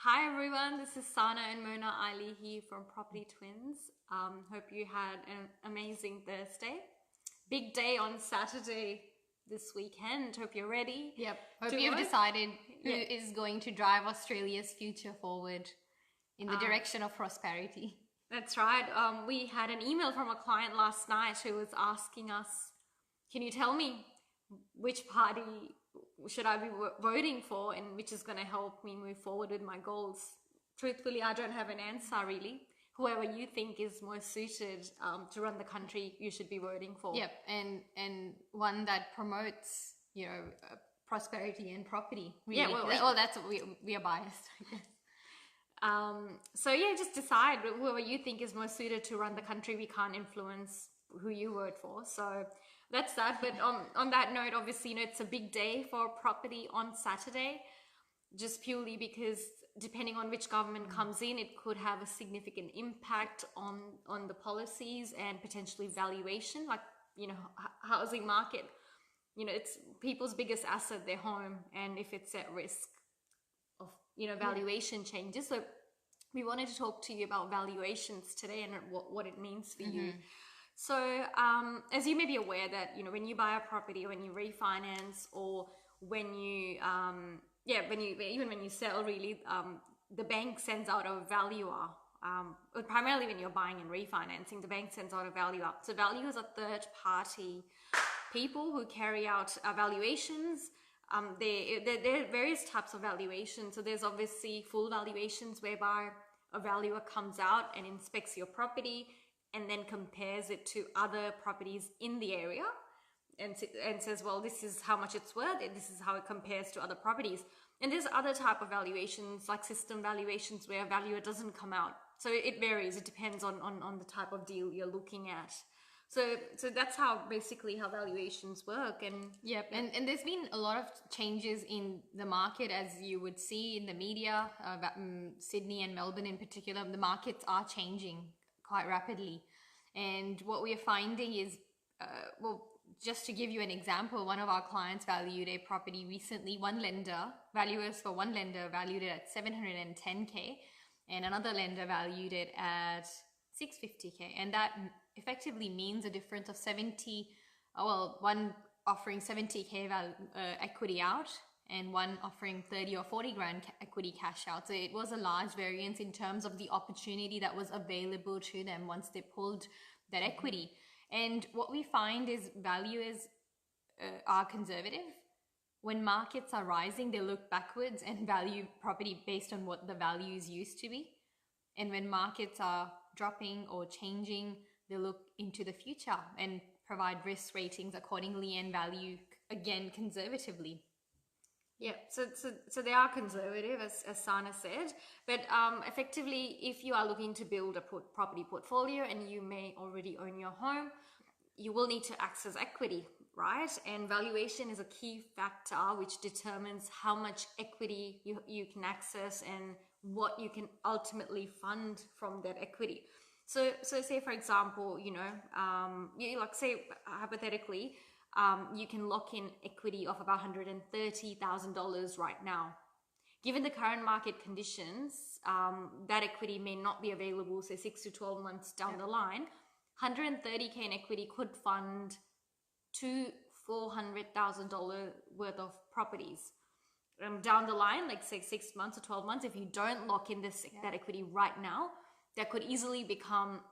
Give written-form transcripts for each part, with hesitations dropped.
Hi everyone, this is Sana and Mona Ali here from Property Twins. Hope you had an amazing Thursday. Big day on Saturday this weekend. Hope you're ready. Yep. Hope you've decided who is going to drive Australia's future forward in the direction of prosperity. That's right. We had an email from a client last night who was asking us, can you tell me which party should I be voting for and which is going to help me move forward with my goals? Truthfully, I don't have an answer really. Whoever you think is most suited to run the country, you should be voting for. Yep, and one that promotes, prosperity and property. Really. Yeah, well, that's we are biased, I guess. Just decide whoever you think is most suited to run the country. We can't influence who you vote for, so that's that. But on that note, obviously, it's a big day for property on Saturday, just purely because depending on which government comes in, it could have a significant impact on the policies and potentially valuation, like, housing market. It's people's biggest asset, their home, and if it's at risk of, valuation changes. So we wanted to talk to you about valuations today and what it means for you. So as you may be aware that, when you buy a property, when you refinance, or when you, even when you sell, really, the bank sends out a valuer. Primarily when you're buying and refinancing, the bank sends out a valuer. So valuers are third-party people who carry out valuations. There are various types of valuations. So there's obviously full valuations whereby a valuer comes out and inspects your property and then compares it to other properties in the area and says, well, this is how much it's worth and this is how it compares to other properties. And there's other type of valuations, like system valuations, where a valuer doesn't come out. So it varies. It depends on the type of deal you're looking at. So that's basically how valuations work. And and there's been a lot of changes in the market, as you would see in the media. Sydney and Melbourne in particular, the markets are changing quite rapidly. And what we are finding is, just to give you an example, one of our clients valued a property recently. Valuers for one lender valued it at 710K, and another lender valued it at 650K. And that effectively means a difference of one offering 70K equity out and one offering 30 or 40 grand equity cash out. So it was a large variance in terms of the opportunity that was available to them once they pulled that equity. And what we find is valuers are conservative. When markets are rising, they look backwards and value property based on what the values used to be. And when markets are dropping or changing, they look into the future and provide risk ratings accordingly and value, again, conservatively. Yeah, so they are conservative, as Sana said, but effectively, if you are looking to build a property portfolio and you may already own your home, you will need to access equity, right? And valuation is a key factor which determines how much equity you can access and what you can ultimately fund from that equity. So say, for example, say hypothetically, you can lock in equity of about $130,000 right now. Given the current market conditions, that equity may not be available, say 6 to 12 months down the line. 130K in equity could fund $400,000 worth of properties. Down the line, like say 6 months or 12 months, if you don't lock in that equity right now, that could easily become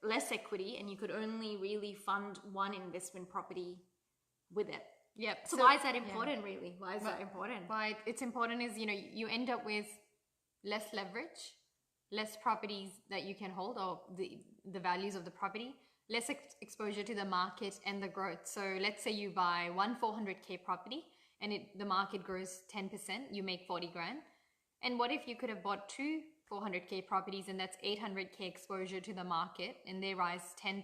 less equity and you could only really fund one investment property with it. Yep. So why is that important, really? Why is that important? Why it's important is, you end up with less leverage, less properties that you can hold, or the values of the property, less exposure to the market and the growth. So let's say you buy one 400K property and the market grows 10%, you make 40 grand. And what if you could have bought two 400K properties and that's 800K exposure to the market and they rise 10%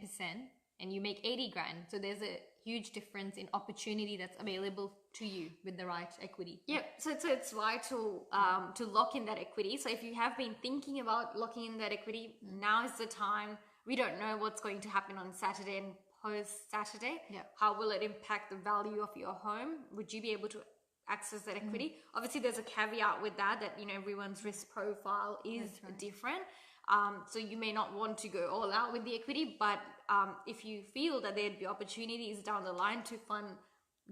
and you make 80 grand. So there's a huge difference in opportunity that's available to you with the right equity. Yeah, so it's vital to lock in that equity. So if you have been thinking about locking in that equity, now is the time. We don't know what's going to happen on Saturday and post Saturday. Yeah. How will it impact the value of your home? Would you be able to access that equity. Obviously, there's a caveat with that, you know, everyone's risk profile is different. So you may not want to go all out with the equity, but if you feel that there'd be opportunities down the line to fund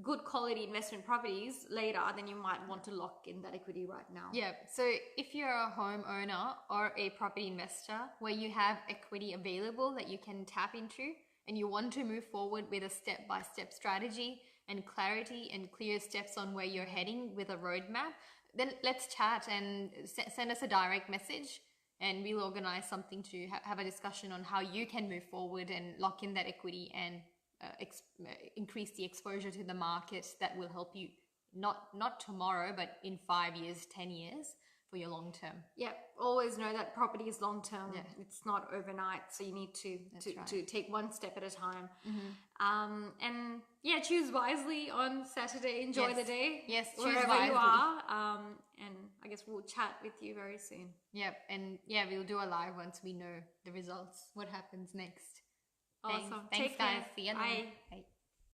good quality investment properties later, then you might want to lock in that equity right now. Yeah. So if you're a homeowner or a property investor where you have equity available that you can tap into and you want to move forward with a step-by-step strategy and clarity and clear steps on where you're heading with a roadmap, then let's chat and send us a direct message, and we'll organize something to have a discussion on how you can move forward and lock in that equity and increase the exposure to the market that will help you not tomorrow, but in 5 years, 10 years for your long term. Yeah, always know that property is long term. Yeah. It's not overnight, so you need to take one step at a time. And yeah, choose wisely on Saturday. Enjoy the day. Yes, wherever wisely. you are. And I guess we'll chat with you very soon. Yep, and yeah, we'll do a live once we know the results. What happens next? Awesome. Thanks guys. See you then. Bye. Bye.